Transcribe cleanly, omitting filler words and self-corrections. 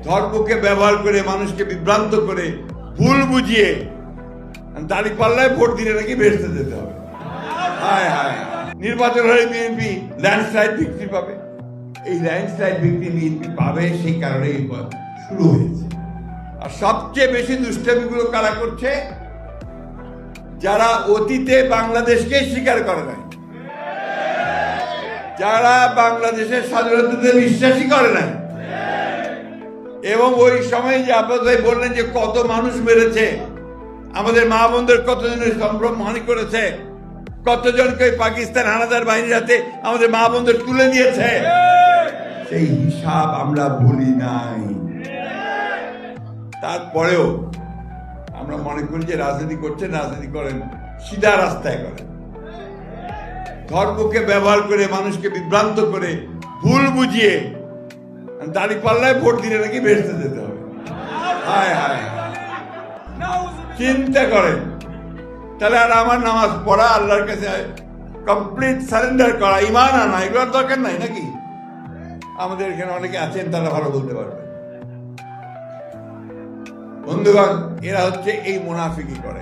ধর্মকে ব্যবহার করে মানুষকে বিভ্রান্ত করে ভুল বুঝিয়ে দাঁড়িপাল্লায় ভোট দিলে নাকি বেহেশতে যেতে হবে। হায় হায়, নির্বাচন হলে বিএনপি ল্যান্ডস্লাইড ভিক্টরি পাবে। এই ল্যান্ডস্লাইড ভিক্টরি বিএনপি পাবে, সেই কারণে শুরু হয়েছে। আর সবচেয়ে বেশি দুষ্টামিগুলো কারা করছে? যারা অতীতে বাংলাদেশকে স্বীকার করে নাই, যারা বাংলাদেশের স্বাধীনতাতে বিশ্বাসই করে নাই, এবং ওই সময় যে আপনাদের বললেন যে কত মানুষ মেরেছে, আমাদের মা বোনদের কতজনের সম্ভ্রমহানি করেছে, কতজনকে পাকিস্তান হানাদার বাহিনীর হাতে আমাদের মা বোনদের তুলে দিয়েছে, সেই হিসাব আমরা ভুলি নাই। তারপরেও আমরা মনে করি যে রাজনীতি করছেন, রাজনীতি করেন, সিধা রাস্তায় করেন। ধর্মকে ব্যবহার করে মানুষকে বিভ্রান্ত করে ভুল বুঝিয়ে দাঁড়িপাল্লায় ভোট দিলে নাকি বেহেশতে যেতে হবে। হায় হায়, চিন্তা করেন। তাহলে আর আমার নামাজ পড়া, আল্লাহর কাছে কমপ্লিট সারেন্ডার করা, ইমান আনা, এগুলোর দরকার নাই নাকি? আমাদের এখানে অনেকে আছেন, তারা ভালো বলতে পারবে। বন্ধুগণ, এরা হচ্ছে এই মুনাফিকি করে।